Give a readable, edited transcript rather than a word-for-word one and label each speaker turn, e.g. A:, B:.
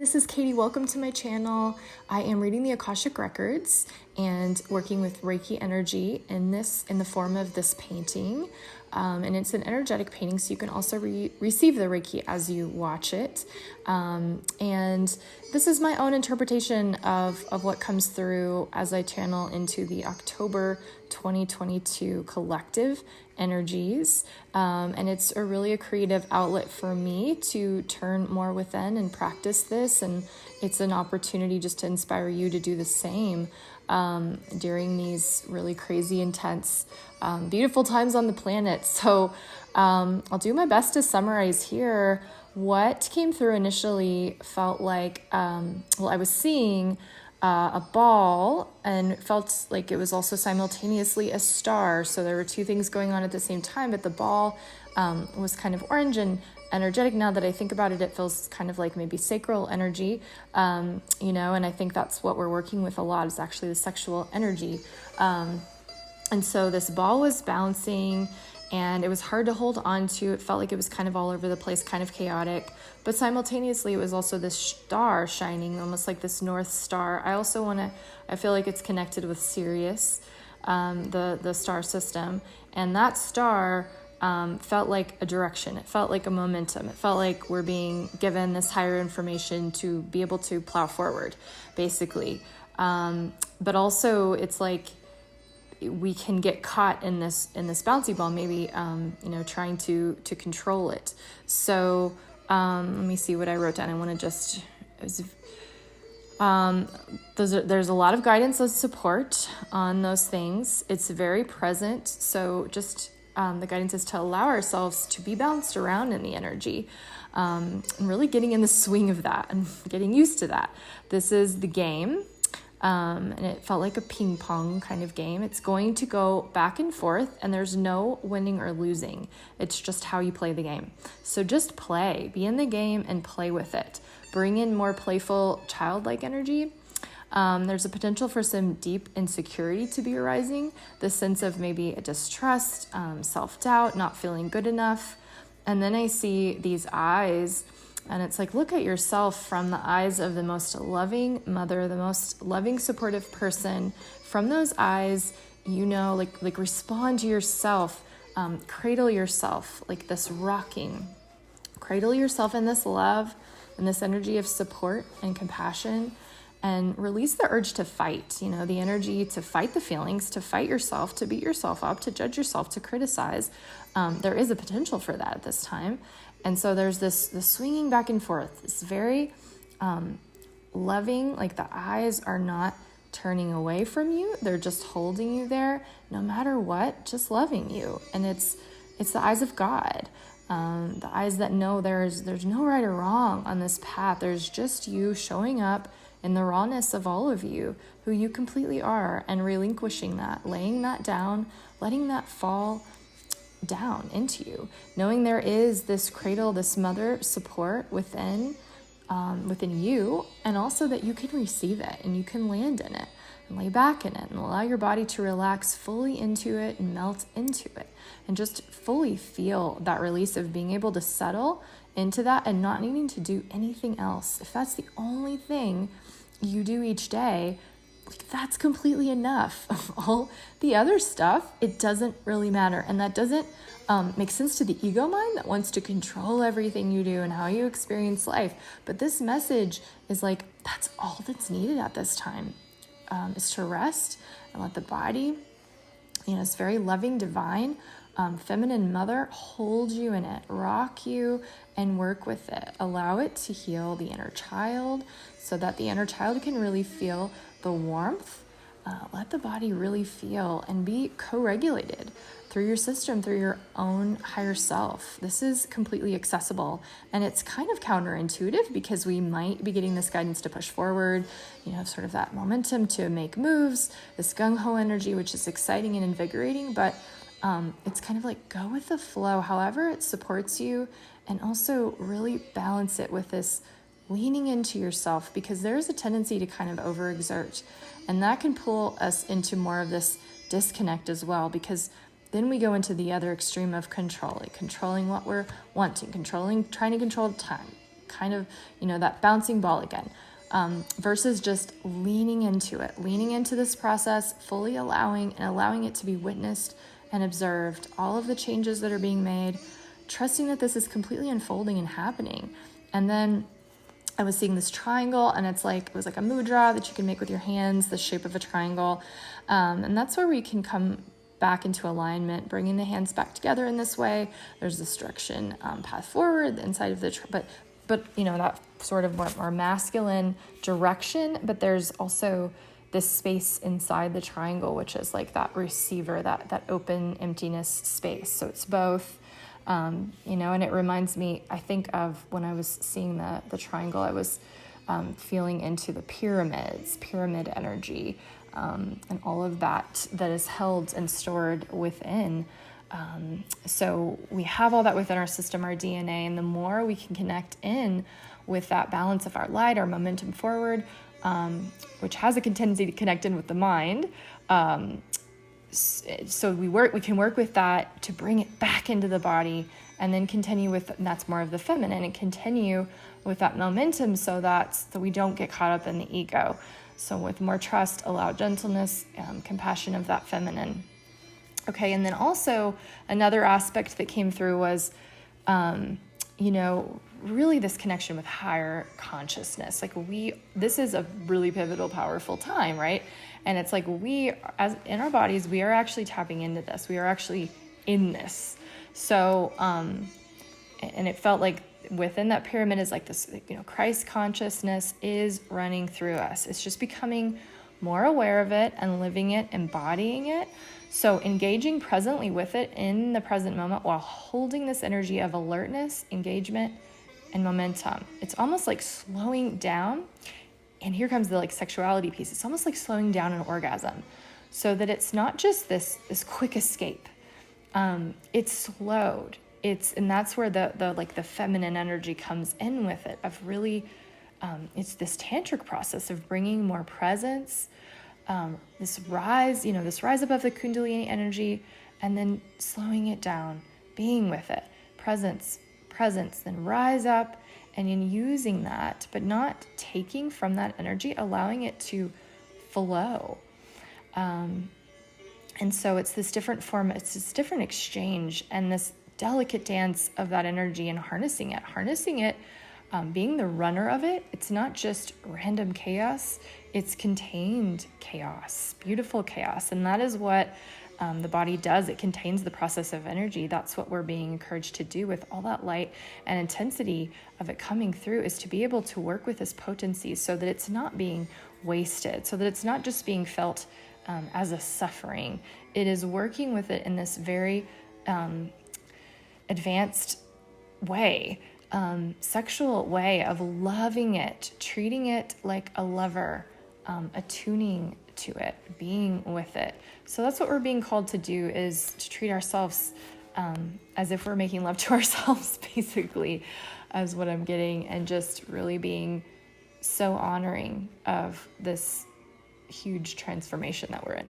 A: this is Katie. Welcome to my channel. I am reading the Akashic Records and working with Reiki energy in the form of this painting. And it's an energetic painting, so you can also receive the Reiki as you watch it. And this is my own interpretation of what comes through as I channel into the October 2022 collective energies. And it's a creative outlet for me to turn more within and practice this. And it's an opportunity just to inspire you to do the same during these really crazy, intense, beautiful times on the planet. So I'll do my best to summarize here. What came through initially felt like, I was seeing a ball and felt like it was also simultaneously a star. So there were two things going on at the same time, but the ball was kind of orange and energetic. Now that I think about it, it feels kind of like maybe sacral energy, and I think that's what we're working with a lot is actually the sexual energy. And so this ball was bouncing and it was hard to hold on to. It felt like it was kind of all over the place, kind of chaotic, but simultaneously it was also this star shining, almost like this North Star. I feel like it's connected with Sirius, the star system. And that star felt like a direction. It felt like a momentum. It felt like we're being given this higher information to be able to plow forward, basically. But also it's like we can get caught in this bouncy ball, maybe, trying to control it. So let me see what I wrote down. I want to just, there's a lot of guidance and support on those things. It's very present. So just the guidance is to allow ourselves to be bounced around in the energy, and really getting in the swing of that and getting used to that. This is the game. And it felt like a ping pong kind of game. It's going to go back and forth and there's no winning or losing. It's just how you play the game. So just play, be in the game and play with it. Bring in more playful, childlike energy. There's a potential for some deep insecurity to be arising. The sense of maybe a distrust, self-doubt, not feeling good enough. And then I see these eyes. And it's like, look at yourself from the eyes of the most loving mother, the most loving, supportive person. From those eyes, like respond to yourself, cradle yourself, like this rocking. Cradle yourself in this love and this energy of support and compassion, and release the urge to fight, the energy to fight the feelings, to fight yourself, to beat yourself up, to judge yourself, to criticize. There is a potential for that at this time. And so there's this swinging back and forth. It's very loving, like the eyes are not turning away from you. They're just holding you there no matter what, just loving you. And it's the eyes of God, the eyes that know there's no right or wrong on this path. There's just you showing up in the rawness of all of you, who you completely are, and relinquishing that, laying that down, letting that fall down into you, knowing there is this cradle, this mother support within you, and also that you can receive it and you can land in it and lay back in it and allow your body to relax fully into it and melt into it and just fully feel that release of being able to settle into that and not needing to do anything else. If that's the only thing you do each day, that's completely enough. All the other stuff, it doesn't really matter. And that doesn't make sense to the ego mind that wants to control everything you do and how you experience life. But this message is like, that's all that's needed at this time, is to rest and let the body, it's very loving, divine, feminine mother hold you in it, rock you and work with it. Allow it to heal the inner child so that the inner child can really feel the warmth. Let the body really feel and be co-regulated through your system, through your own higher self. This is completely accessible, and it's kind of counterintuitive because we might be getting this guidance to push forward, sort of that momentum to make moves, this gung-ho energy, which is exciting and invigorating, but it's kind of like go with the flow, however it supports you, and also really balance it with this leaning into yourself, because there's a tendency to kind of overexert, and that can pull us into more of this disconnect as well, because then we go into the other extreme of controlling what we're wanting, trying to control time, kind of, that bouncing ball again, versus just leaning into this process, fully allowing it to be witnessed and observed, all of the changes that are being made, trusting that this is completely unfolding and happening. And then I was seeing this triangle, and it was like a mudra that you can make with your hands, the shape of a triangle. And that's where we can come back into alignment, bringing the hands back together in this way. There's this direction, path forward, inside of the, but that sort of more masculine direction, but there's also this space inside the triangle, which is like that receiver, that open emptiness space. So it's both. And it reminds me, I think of when I was seeing the triangle, I was feeling into the pyramid energy, and all of that is held and stored within. So we have all that within our system, our DNA, and the more we can connect in with that balance of our light, our momentum forward, which has a tendency to connect in with the mind, so we can work with that to bring it back into the body, and then continue with, and that's more of the feminine, and continue with that momentum so we don't get caught up in the ego. So with more trust, allow gentleness, compassion of that feminine. Okay, and then also another aspect that came through was, really this connection with higher consciousness. This is a really pivotal, powerful time, right? And it's like as in our bodies, we are actually tapping into this. We are actually in this. So, and it felt like within that pyramid is like this, Christ consciousness is running through us. It's just becoming more aware of it and living it, embodying it. So engaging presently with it in the present moment while holding this energy of alertness, engagement, and momentum. It's almost like slowing down. And here comes the sexuality piece. It's almost like slowing down an orgasm, so that it's not just this quick escape. It's slowed. And that's where the feminine energy comes in with it, of really, it's this tantric process of bringing more presence, this rise above the Kundalini energy, and then slowing it down, being with it, presence, then rise up, and in using that, but not taking from that energy, allowing it to flow. And so it's this different form, it's this different exchange, and this delicate dance of that energy, and harnessing it, being the runner of it. It's not just random chaos, it's contained chaos, beautiful chaos. And that is what the body does. It contains the process of energy. That's what we're being encouraged to do with all that light and intensity of it coming through, is to be able to work with this potency so that it's not being wasted, so that it's not just being felt as a suffering. It is working with it in this very advanced way, sexual way of loving it, treating it like a lover, attuning to it, being with it. So that's what we're being called to do, is to treat ourselves as if we're making love to ourselves, basically, as what I'm getting, and just really being so honoring of this huge transformation that we're in.